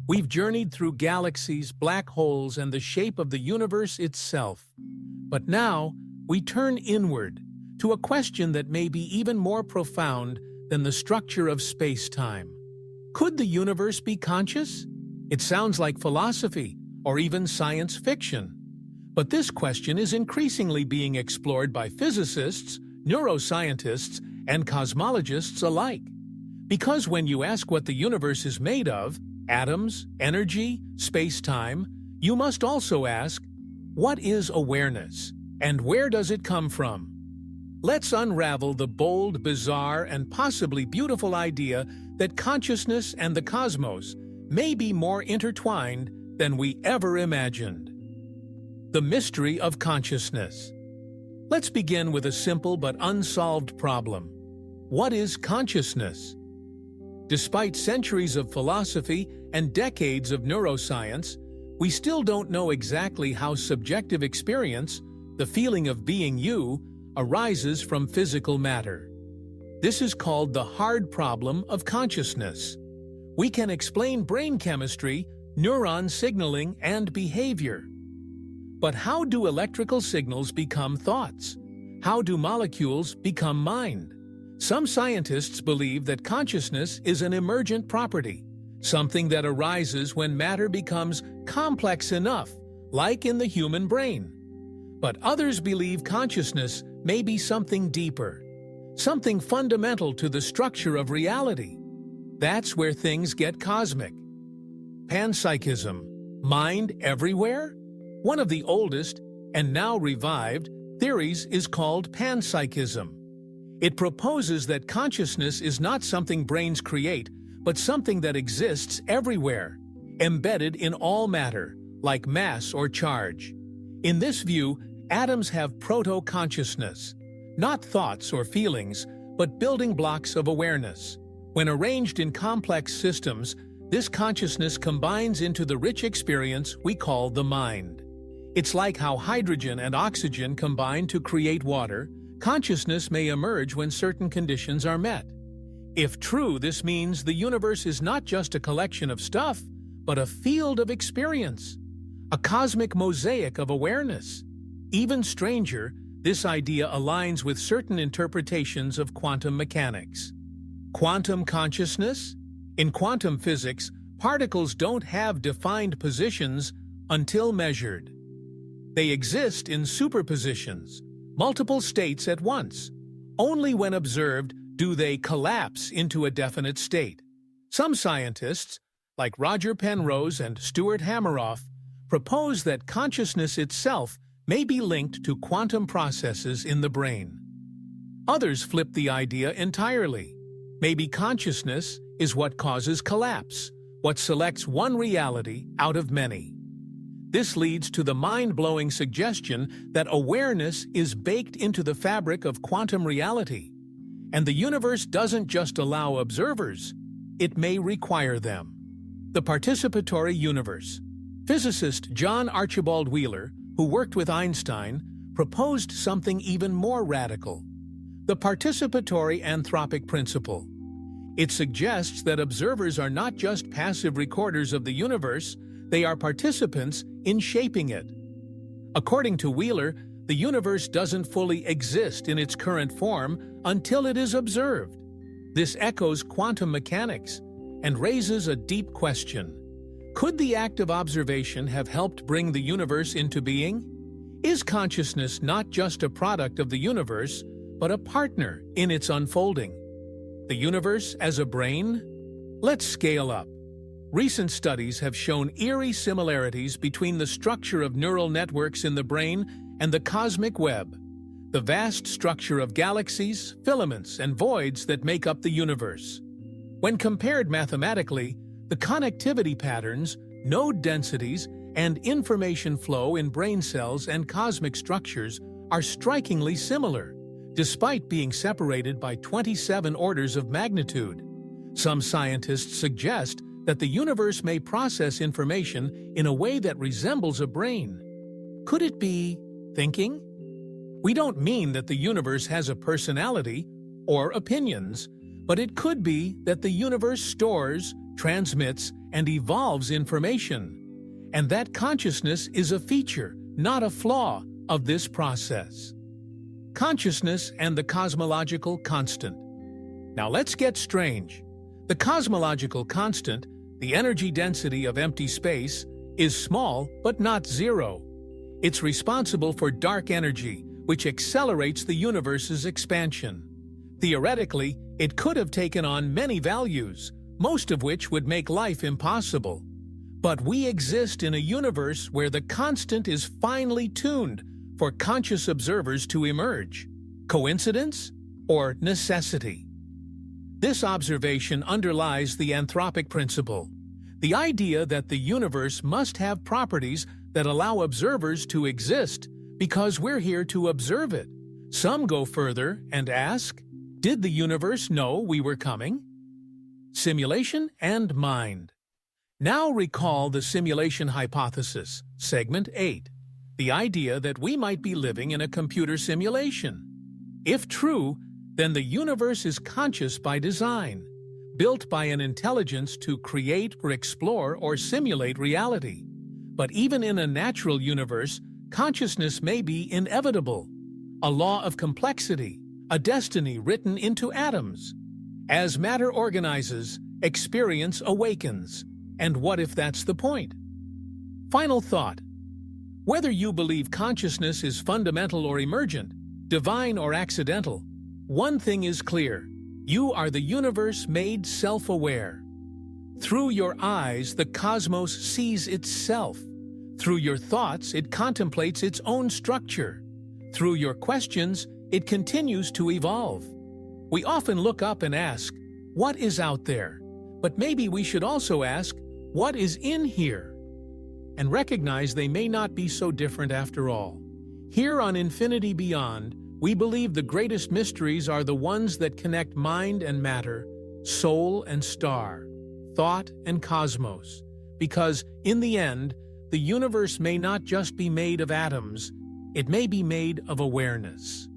We've journeyed through galaxies, black holes, and the shape of the universe itself. But now, we turn inward to a question that may be even more profound than the structure of space-time. Could the universe be conscious? It sounds like philosophy or even science fiction. But this question is increasingly being explored by physicists, neuroscientists, and cosmologists alike. Because when you ask what the universe is made of, atoms, energy, space-time, you must also ask, what is awareness, and where does it come from? Let's unravel the bold, bizarre, and possibly beautiful idea that consciousness and the cosmos may be more intertwined than we ever imagined. The mystery of consciousness. Let's begin with a simple but unsolved problem. What is consciousness? Despite centuries of philosophy and decades of neuroscience, we still don't know exactly how subjective experience, the feeling of being you, arises from physical matter. This is called the hard problem of consciousness. We can explain brain chemistry, neuron signaling, and behavior. But how do electrical signals become thoughts? How do molecules become mind? Some scientists believe that consciousness is an emergent property, something that arises when matter becomes complex enough, like in the human brain. But others believe consciousness may be something deeper, something fundamental to the structure of reality. That's where things get cosmic. Panpsychism, mind everywhere? One of the oldest, and now revived, theories is called panpsychism. It proposes that consciousness is not something brains create, but something that exists everywhere, embedded in all matter, like mass or charge. In this view, atoms have proto-consciousness, not thoughts or feelings, but building blocks of awareness. When arranged in complex systems, this consciousness combines into the rich experience we call the mind. It's like how hydrogen and oxygen combine to create water. Consciousness may emerge when certain conditions are met. If true, this means the universe is not just a collection of stuff, but a field of experience, a cosmic mosaic of awareness. Even stranger, this idea aligns with certain interpretations of quantum mechanics. Quantum consciousness? In quantum physics, particles don't have defined positions until measured. They exist in superpositions, multiple states at once. Only when observed do they collapse into a definite state. Some scientists, like Roger Penrose and Stuart Hameroff, propose that consciousness itself may be linked to quantum processes in the brain. Others flip the idea entirely. Maybe consciousness is what causes collapse, what selects one reality out of many. This leads to the mind-blowing suggestion that awareness is baked into the fabric of quantum reality, and the universe doesn't just allow observers, it may require them. The participatory universe. Physicist John Archibald Wheeler, who worked with Einstein, proposed something even more radical: the participatory Anthropic Principle. It suggests that observers are not just passive recorders of the universe, they are participants in shaping it. According to Wheeler, the universe doesn't fully exist in its current form until it is observed. This echoes quantum mechanics and raises a deep question. Could the act of observation have helped bring the universe into being? Is consciousness not just a product of the universe, but a partner in its unfolding? The universe as a brain? Let's scale up. Recent studies have shown eerie similarities between the structure of neural networks in the brain and the cosmic web, the vast structure of galaxies, filaments, and voids that make up the universe. When compared mathematically, the connectivity patterns, node densities, and information flow in brain cells and cosmic structures are strikingly similar, despite being separated by 27 orders of magnitude. Some scientists suggest that the universe may process information in a way that resembles a brain. Could it be thinking? We don't mean that the universe has a personality or opinions, but it could be that the universe stores, transmits, and evolves information, and that consciousness is a feature, not a flaw, of this process. Consciousness and the cosmological constant. Now let's get strange. The cosmological constant, the energy density of empty space, is small but not zero. It's responsible for dark energy, which accelerates the universe's expansion. Theoretically, it could have taken on many values, most of which would make life impossible. But we exist in a universe where the constant is finely tuned for conscious observers to emerge. Coincidence or necessity? This observation underlies the Anthropic Principle, the idea that the universe must have properties that allow observers to exist because we're here to observe it. Some go further and ask, did the universe know we were coming? Simulation and mind. Now recall the simulation hypothesis, segment 8, the idea that we might be living in a computer simulation. If true, then the universe is conscious by design, built by an intelligence to create or explore or simulate reality. But even in a natural universe, consciousness may be inevitable, a law of complexity, a destiny written into atoms. As matter organizes, experience awakens. And what if that's the point? Final thought. Whether you believe consciousness is fundamental or emergent, divine or accidental, one thing is clear. You are the universe made self-aware. Through your eyes, the cosmos sees itself. Through your thoughts, it contemplates its own structure. Through your questions, it continues to evolve. We often look up and ask, what is out there? But maybe we should also ask, what is in here? And recognize they may not be so different after all. Here on Infinity Beyond, we believe the greatest mysteries are the ones that connect mind and matter, soul and star, thought and cosmos. Because, in the end, the universe may not just be made of atoms, it may be made of awareness.